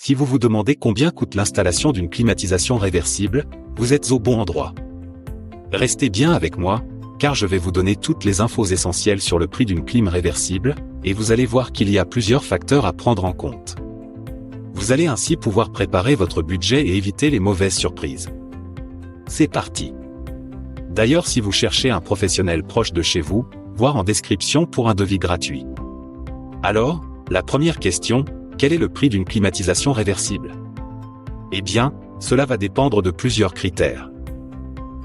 Si vous vous demandez combien coûte l'installation d'une climatisation réversible, vous êtes au bon endroit. Restez bien avec moi, car je vais vous donner toutes les infos essentielles sur le prix d'une clim réversible, et vous allez voir qu'il y a plusieurs facteurs à prendre en compte. Vous allez ainsi pouvoir préparer votre budget et éviter les mauvaises surprises. C'est parti! D'ailleurs, si vous cherchez un professionnel proche de chez vous, voir en description pour un devis gratuit. Alors, la première question, quel est le prix d'une climatisation réversible? Eh bien, cela va dépendre de plusieurs critères.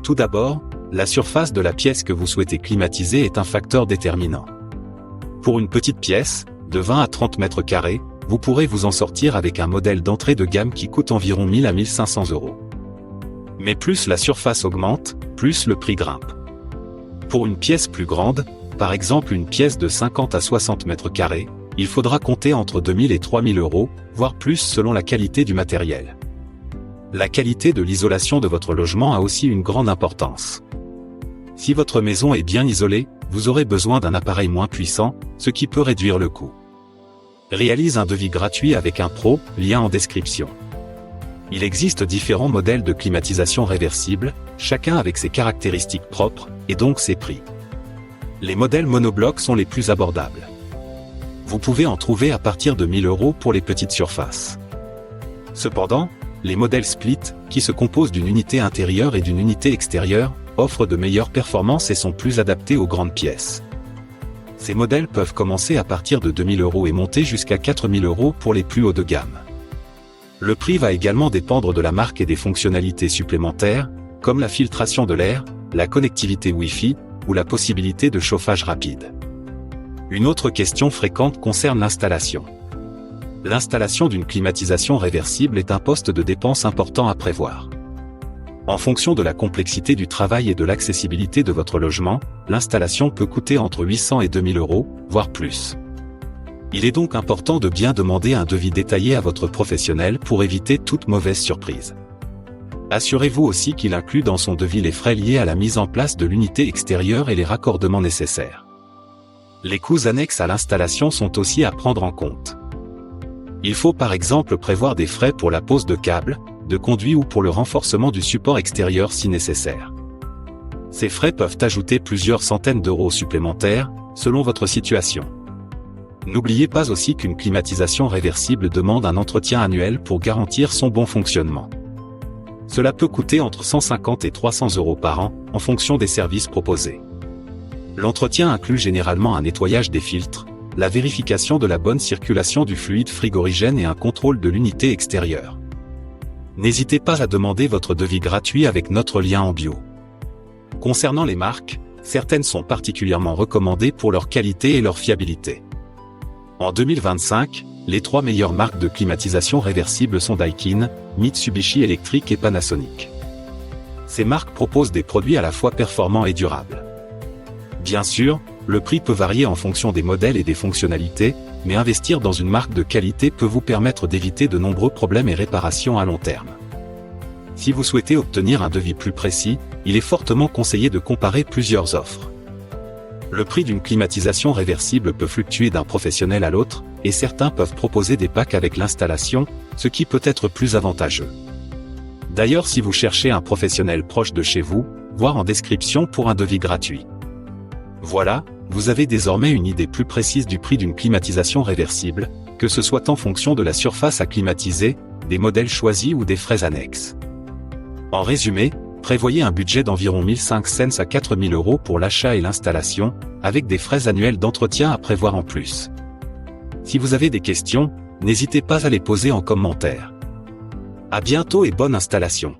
Tout d'abord, la surface de la pièce que vous souhaitez climatiser est un facteur déterminant. Pour une petite pièce, de 20 à 30 mètres carrés, vous pourrez vous en sortir avec un modèle d'entrée de gamme qui coûte environ 1000 à 1500 €. Mais plus la surface augmente, plus le prix grimpe. Pour une pièce plus grande, par exemple une pièce de 50 à 60 mètres carrés, il faudra compter entre 2000 et 3000 €, voire plus selon la qualité du matériel. La qualité de l'isolation de votre logement a aussi une grande importance. Si votre maison est bien isolée, vous aurez besoin d'un appareil moins puissant, ce qui peut réduire le coût. Réalise un devis gratuit avec un pro, lien en description. Il existe différents modèles de climatisation réversible, chacun avec ses caractéristiques propres, et donc ses prix. Les modèles monoblocs sont les plus abordables. Vous pouvez en trouver à partir de 1000 € pour les petites surfaces. Cependant, les modèles split, qui se composent d'une unité intérieure et d'une unité extérieure, offrent de meilleures performances et sont plus adaptés aux grandes pièces. Ces modèles peuvent commencer à partir de 2000 € et monter jusqu'à 4000 € pour les plus hauts de gamme. Le prix va également dépendre de la marque et des fonctionnalités supplémentaires, comme la filtration de l'air, la connectivité Wi-Fi, ou la possibilité de chauffage rapide. Une autre question fréquente concerne l'installation. L'installation d'une climatisation réversible est un poste de dépense important à prévoir. En fonction de la complexité du travail et de l'accessibilité de votre logement, l'installation peut coûter entre 800 et 2000 €, voire plus. Il est donc important de bien demander un devis détaillé à votre professionnel pour éviter toute mauvaise surprise. Assurez-vous aussi qu'il inclut dans son devis les frais liés à la mise en place de l'unité extérieure et les raccordements nécessaires. Les coûts annexes à l'installation sont aussi à prendre en compte. Il faut par exemple prévoir des frais pour la pose de câbles, de conduits ou pour le renforcement du support extérieur si nécessaire. Ces frais peuvent ajouter plusieurs centaines d'euros supplémentaires, selon votre situation. N'oubliez pas aussi qu'une climatisation réversible demande un entretien annuel pour garantir son bon fonctionnement. Cela peut coûter entre 150 et 300 € par an, en fonction des services proposés. L'entretien inclut généralement un nettoyage des filtres, la vérification de la bonne circulation du fluide frigorigène et un contrôle de l'unité extérieure. N'hésitez pas à demander votre devis gratuit avec notre lien en bio. Concernant les marques, certaines sont particulièrement recommandées pour leur qualité et leur fiabilité. En 2025, les 3 meilleures marques de climatisation réversible sont Daikin, Mitsubishi Electric et Panasonic. Ces marques proposent des produits à la fois performants et durables. Bien sûr, le prix peut varier en fonction des modèles et des fonctionnalités, mais investir dans une marque de qualité peut vous permettre d'éviter de nombreux problèmes et réparations à long terme. Si vous souhaitez obtenir un devis plus précis, il est fortement conseillé de comparer plusieurs offres. Le prix d'une climatisation réversible peut fluctuer d'un professionnel à l'autre, et certains peuvent proposer des packs avec l'installation, ce qui peut être plus avantageux. D'ailleurs, si vous cherchez un professionnel proche de chez vous, voir en description pour un devis gratuit. Voilà, vous avez désormais une idée plus précise du prix d'une climatisation réversible, que ce soit en fonction de la surface à climatiser, des modèles choisis ou des frais annexes. En résumé, prévoyez un budget d'environ 1500 à 4000 € pour l'achat et l'installation, avec des frais annuels d'entretien à prévoir en plus. Si vous avez des questions, n'hésitez pas à les poser en commentaire. À bientôt et bonne installation.